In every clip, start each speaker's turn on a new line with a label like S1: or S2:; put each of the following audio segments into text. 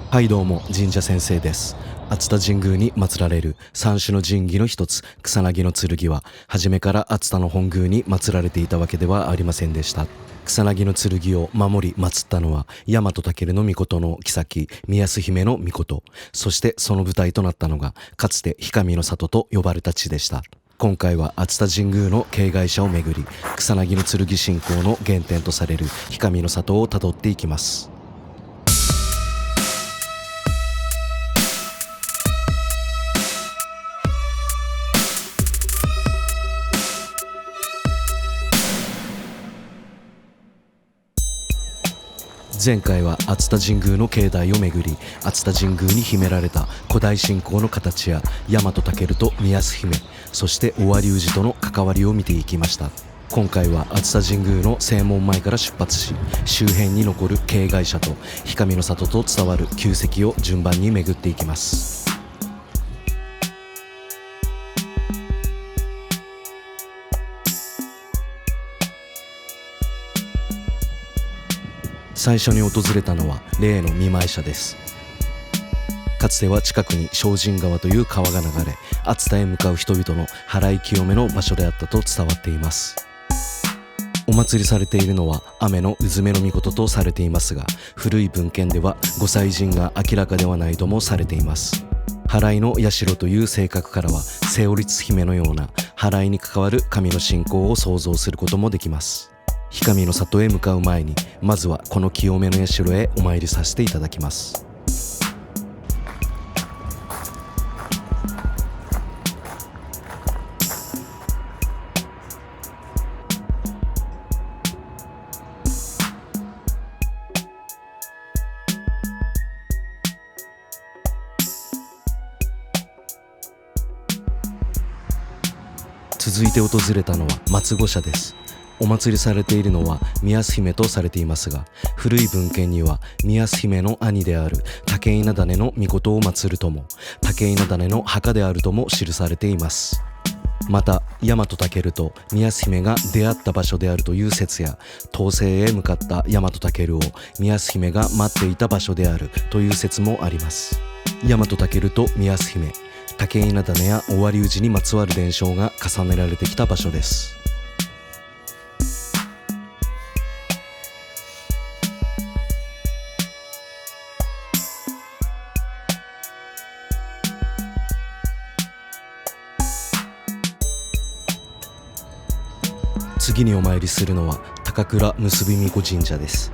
S1: はいどうも、神社先生です。熱田神宮に祀られる三種の神器の一つ、草薙の剣は初めから熱田の本宮に祀られていたわけではありませんでした。草薙の剣を守り祀ったのは大和武の命の后宮安姫の命、そしてその舞台となったのがかつて氷上の里と呼ばれた地でした。今回は熱田神宮の境外者をめぐり、草薙の剣信仰の原点とされる氷上の里をたどっていきます。前回は熱田神宮の境内をめぐり、熱田神宮に秘められた古代信仰の形や大和武と宮安姫、そして尾張氏との関わりを見ていきました。今回は熱田神宮の正門前から出発し、周辺に残る境外者と氷上の里と伝わる旧跡を順番に巡っていきます。最初に訪れたのは例の見舞社です。かつては近くに精進川という川が流れ、熱田へ向かう人々の払い清めの場所であったと伝わっています。お祭りされているのは雨のうずめの命とされていますが、古い文献では御祭神が明らかではないともされています。払いの社という性格からはセオリツ姫のような払いに関わる神の信仰を想像することもできます。氷上の里へ向かう前に、まずはこの清めの社へお参りさせていただきます。続いて訪れたのは松御社です。お祭りされているのは宮安姫とされていますが、古い文献には宮安姫の兄である武稲種の命を祀るとも、武稲種の墓であるとも記されています。また大和武と宮安姫が出会った場所であるという説や、東西へ向かった大和武を宮安姫が待っていた場所であるという説もあります。大和武と宮安姫、武稲種や尾張氏にまつわる伝承が重ねられてきた場所です。次にお参りするのは高倉結び巫女神社です。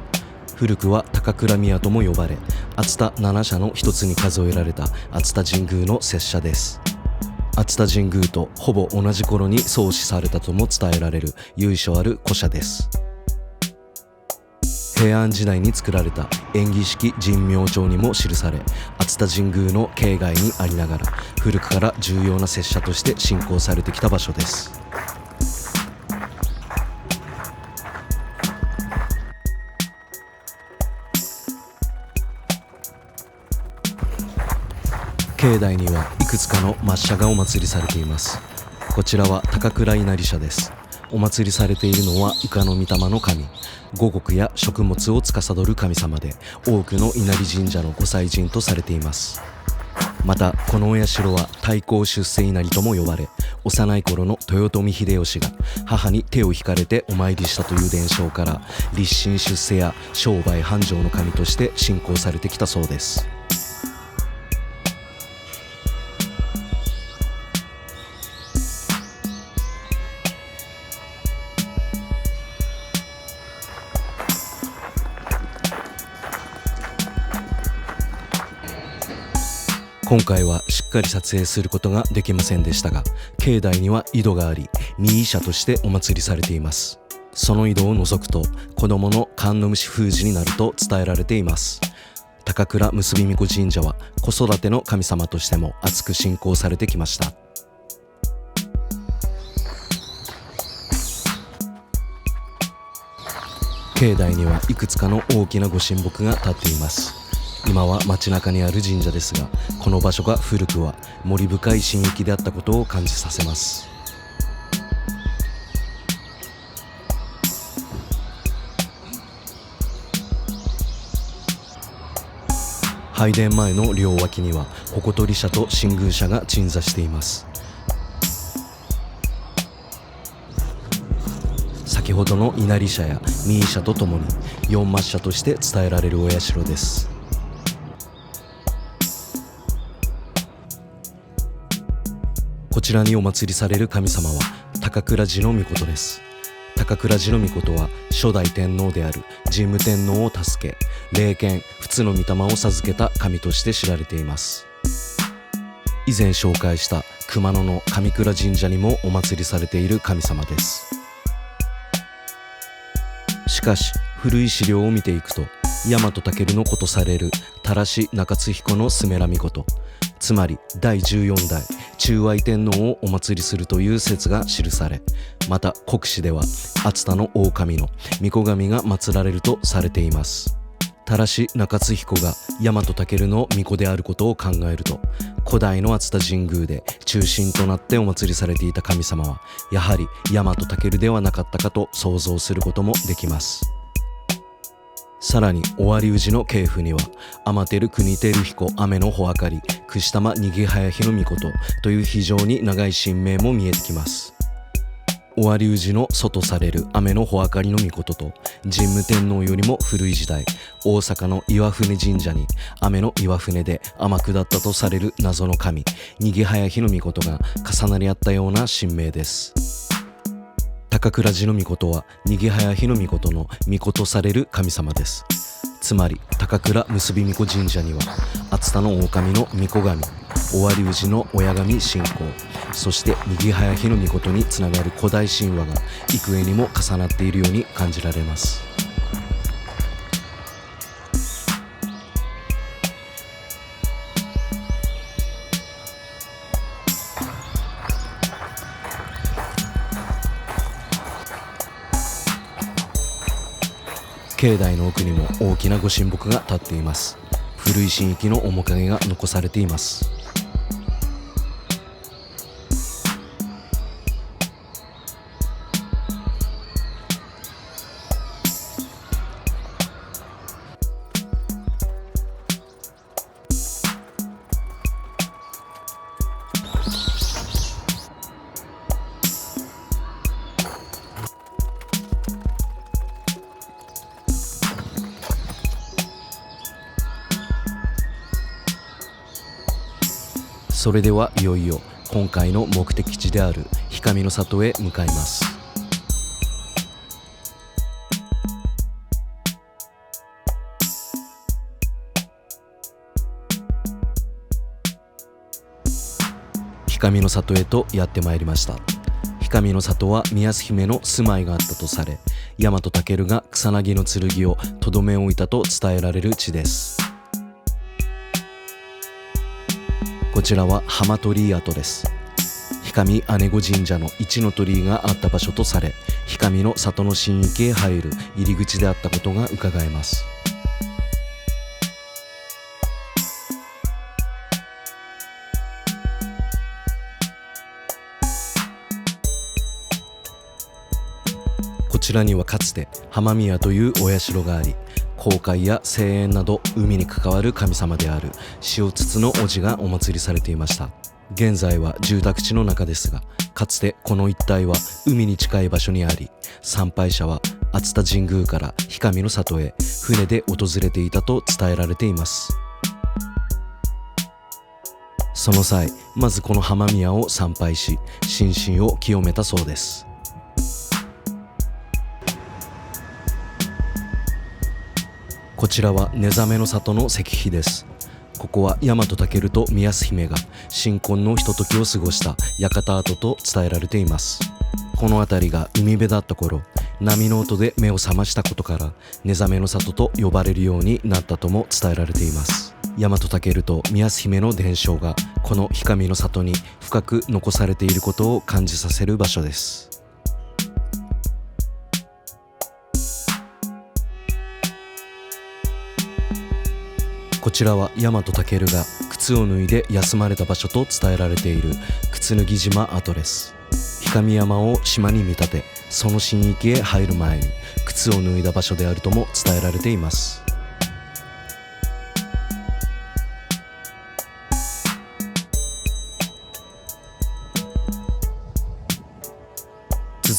S1: 古くは高倉宮とも呼ばれ、熱田七社の一つに数えられた熱田神宮の摂社です。熱田神宮とほぼ同じ頃に創始されたとも伝えられる由緒ある古社です。平安時代に作られた延喜式神明帳にも記され、熱田神宮の境外にありながら古くから重要な摂社として信仰されてきた場所です。境内にはいくつかの末社がお祭りされています。こちらは高倉稲荷社です。お祭りされているのは羽化の御霊の神、五穀や食物を司る神様で、多くの稲荷神社の御祭神とされています。またこのお社は太閤出世稲荷とも呼ばれ、幼い頃の豊臣秀吉が母に手を引かれてお参りしたという伝承から、立身出世や商売繁盛の神として信仰されてきたそうです。今回はしっかり撮影することができませんでしたが、境内には井戸があり、御井社としてお祭りされています。その井戸を除くと子供の神の虫封じになると伝えられています。高倉結び巫女神社は子育ての神様としても厚く信仰されてきました。境内にはいくつかの大きなご神木が立っています。今は街中にある神社ですが、この場所が古くは森深い神域であったことを感じさせます。拝殿前の両脇には鉾取社と新宮社が鎮座しています。先ほどの稲荷社や三井社とともに四末社として伝えられるお社です。こちらにお祭りされる神様は高倉寺の命です。高倉寺の命は初代天皇である神武天皇を助け、霊剣不兎の御霊を授けた神として知られています。以前紹介した熊野の上倉神社にもお祭りされている神様です。しかし古い資料を見ていくと、大和武の子とされる田良中津彦のスメラ命、つまり第14代中愛天皇をお祭りするという説が記され、また国史では熱田の大神の御子神が祀られるとされています。田良中津彦が大和武の巫女であることを考えると、古代の熱田神宮で中心となってお祭りされていた神様はやはり大和武ではなかったかと想像することもできます。さらに尾張氏の系譜には天照国照彦雨の穂あかり串玉にぎはやひの命という非常に長い神名も見えてきます。尾張氏の祖とされる雨の穂あかりの命と神武天皇よりも古い時代、大阪の岩船神社に雨の岩船で天下ったとされる謎の神にぎはやひの命が重なり合ったような神名です。高倉寺の命はにぎはやひの命の命とされる神様です。つまり高倉結び巫女神社には熱田の大神の巫女神、尾張氏の親神信仰、そしてにぎはやひの命につながる古代神話が幾重にも重なっているように感じられます。境内の奥にも大きなご神木が立っています。古い神域の面影が残されています。それではいよいよ今回の目的地である氷上の里へ向かいます。氷上の里へとやってまいりました。氷上の里は宮津姫の住まいがあったとされ、大和武が草薙の剣をとどめ置いたと伝えられる地です。こちらは浜鳥居跡です。氷上姉御神社の一の鳥居があった場所とされ、氷上の里の神域へ入る入り口であったことが伺えます。こちらにはかつて浜宮というお社があり、航海や庭園など海に関わる神様である塩筒の叔父がお祭りされていました。現在は住宅地の中ですが、かつてこの一帯は海に近い場所にあり、参拝者は熱田神宮から氷上の里へ船で訪れていたと伝えられています。その際、まずこの浜宮を参拝し心身を清めたそうです。こちらは寝覚めの里の石碑です。ここは大和武と宮津姫が新婚のひとときを過ごした館跡と伝えられています。この辺りが海辺だった頃、波の音で目を覚ましたことから寝覚めの里と呼ばれるようになったとも伝えられています。大和武と宮津姫の伝承がこの氷上の里に深く残されていることを感じさせる場所です。こちらは大和武が靴を脱いで休まれた場所と伝えられている靴脱島跡です。氷上山を島に見立て、その神域へ入る前に靴を脱いだ場所であるとも伝えられています。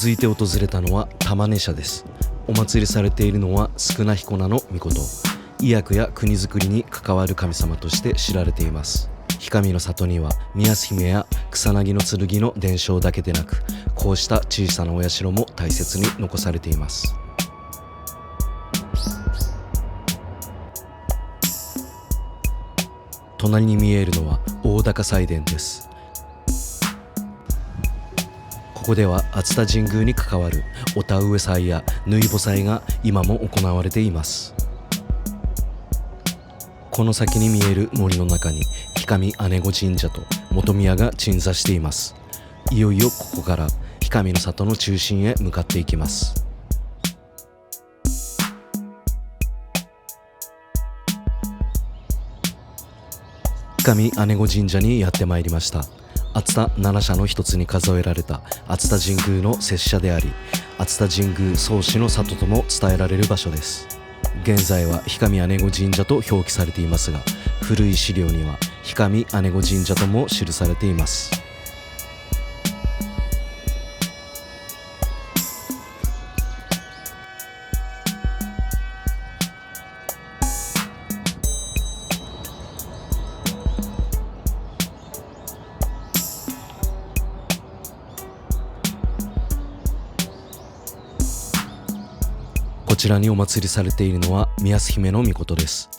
S1: 続いて訪れたのは玉根社です。お祭りされているのは宿儺彦名の命、医薬や国づくりに関わる神様として知られています。氷上の里には宮洲姫や草薙の剣の伝承だけでなく、こうした小さなお社も大切に残されています。隣に見えるのは大高祭殿です。ここでは熱田神宮に関わるお田植え祭や縫い穂祭が今も行われています。この先に見える森の中に氷上姉御神社と本宮が鎮座しています。いよいよここから氷上の里の中心へ向かっていきます。氷上姉御神社にやってまいりました。熱田7社の一つに数えられた熱田神宮の摂社であり、熱田神宮創始の里とも伝えられる場所です。現在は氷上姉御神社と表記されていますが、古い資料には氷上姉御神社とも記されています。こちらにお祭りされているのは宮洲姫の命です。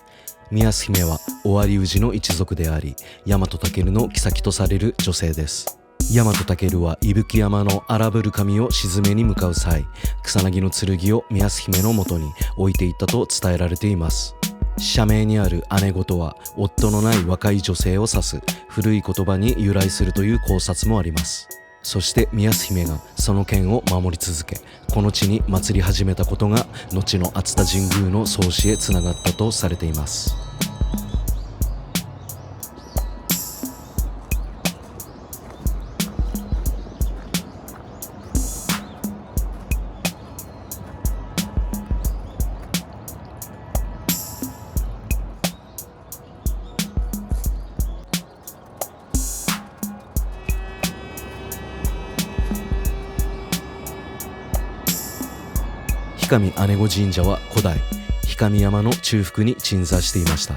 S1: 宮洲姫は尾張氏の一族であり、大和尊の后とされる女性です。大和尊は伊吹山の荒ぶる神を鎮めに向かう際、草薙の剣を宮洲姫のもとに置いていったと伝えられています。社名にある姉御とは夫のない若い女性を指す古い言葉に由来するという考察もあります。そして宮洲姫がその剣を守り続け、この地に祭り始めたことが後の熱田神宮の創始へつながったとされています。氷上姉御神社は古代氷上山の中腹に鎮座していました。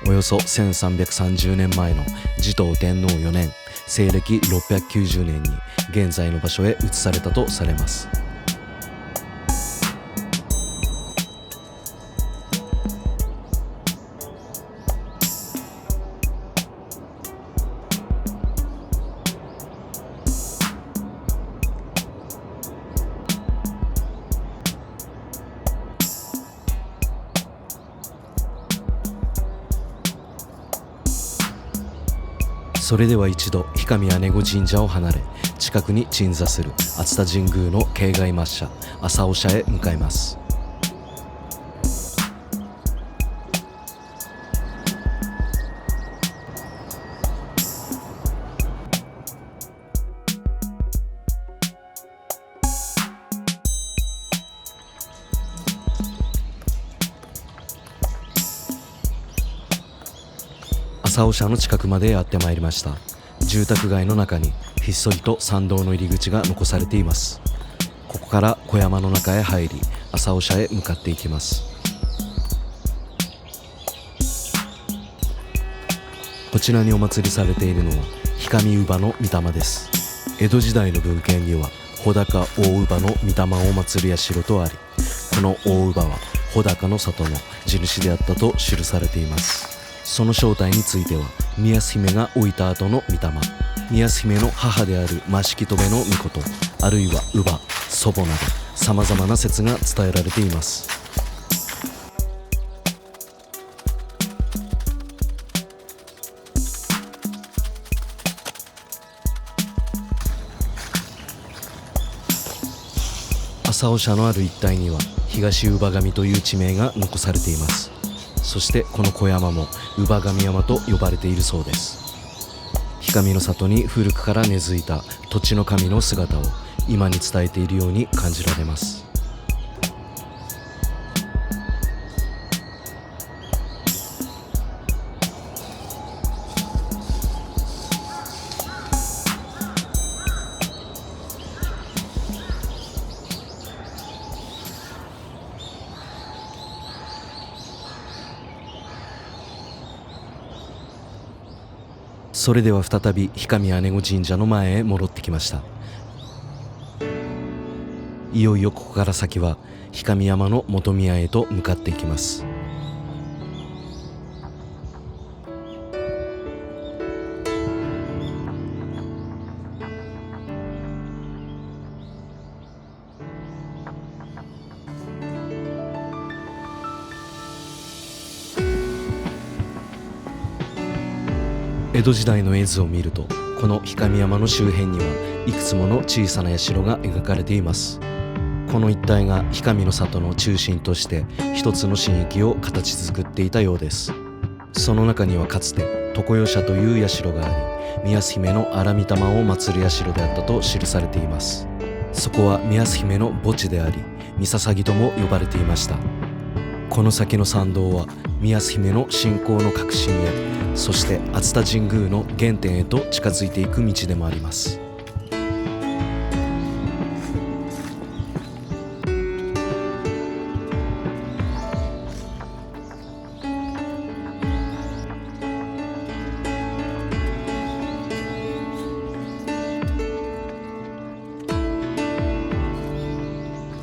S1: およそ1330年前の持統天皇4年西暦690年に現在の場所へ移されたとされます。それでは一度氷上姉御神社を離れ、近くに鎮座する熱田神宮の境外末社朝尾社へ向かいます。朝尾社の近くまでやってまいりました。住宅街の中にひっそりと参道の入り口が残されています。ここから小山の中へ入り、朝尾社へ向かっていきます。こちらにお祭りされているのは氷上乳母の御霊です。江戸時代の文献には穂高大乳母の御霊を祀る社とあり、この大乳母は穂高の里の地主であったと記されています。その正体については宮洲姫が置いた後の御霊、宮洲姫の母である増木戸部の命、あるいは乳母、祖母などさまざまな説が伝えられています。朝尾社のある一帯には東乳母神という地名が残されています。そしてこの小山も乳母神山と呼ばれているそうです。氷上の里に古くから根付いた土地の神の姿を今に伝えているように感じられます。それでは再び氷上姉御神社の前へ戻ってきました。いよいよここから先は氷上山の本宮へと向かっていきます。江戸時代の絵図を見ると、この氷上山の周辺にはいくつもの小さな社が描かれています。この一帯が氷上の里の中心として一つの神域を形作っていたようです。その中にはかつて常世社という社があり、宮姫の荒御霊を祀る社であったと記されています。そこは宮姫の墓地であり、三捧とも呼ばれていました。この先の参道は宮姫の信仰の核心へ、そして熱田神宮の原点へと近づいていく道でもあります。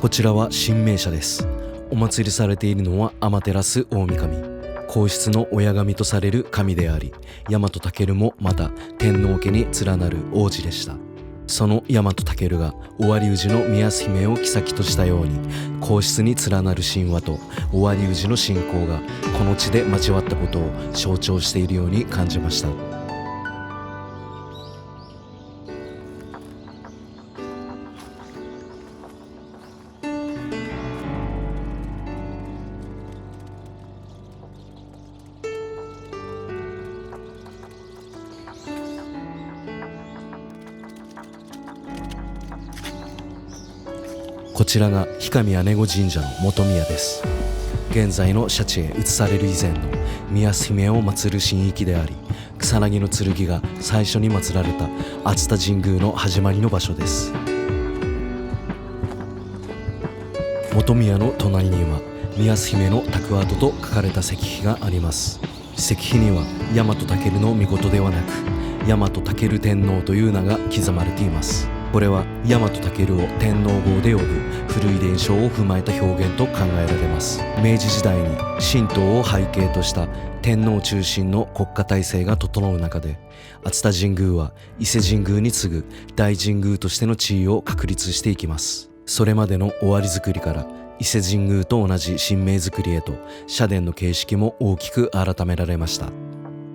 S1: こちらは神明社です。お祭りされているのは天照大神、皇室の親神とされる神であり、大和武もまた天皇家に連なる王子でした。その大和武が尾張氏の宮姫を妃としたように、皇室に連なる神話と尾張氏の信仰がこの地で交わったことを象徴しているように感じました。こちらが氷上姉御神社の本宮です。現在の社地へ移される以前の宮姫を祀る神域であり、草薙の剣が最初に祀られた熱田神宮の始まりの場所です。本宮の隣には宮姫の託跡と書かれた石碑があります。石碑には大和武の命ではなく大和武天皇という名が刻まれています。これは大和武を天皇号で呼ぶ古い伝承を踏まえた表現と考えられます。明治時代に神道を背景とした天皇中心の国家体制が整う中で、熱田神宮は伊勢神宮に次ぐ大神宮としての地位を確立していきます。それまでの尾張造りから伊勢神宮と同じ神明造りへと社殿の形式も大きく改められました。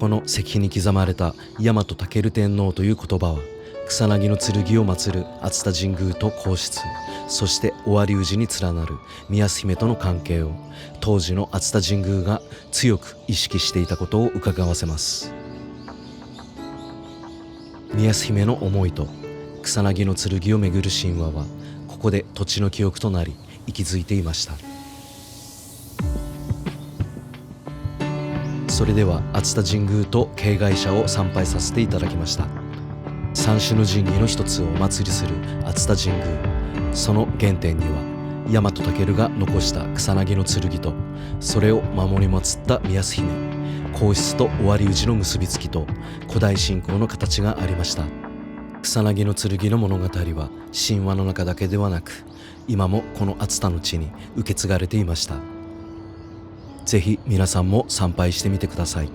S1: この石碑に刻まれた大和武天皇という言葉は、草薙の剣を祀る熱田神宮と皇室、そして尾張氏に連なる宮姫との関係を当時の熱田神宮が強く意識していたことを伺わせます。宮姫の思いと草薙の剣をめぐる神話はここで土地の記憶となり息づいていました。それでは熱田神宮と境外社を参拝させていただきました。三種の神器の一つをお祭りする熱田神宮、その原点には大和武が残した草薙の剣と、それを守り祀った宮姫、皇室と尾張氏の結びつきと古代信仰の形がありました。草薙の剣の物語は神話の中だけではなく、今もこの熱田の地に受け継がれていました。ぜひ皆さんも参拝してみてください。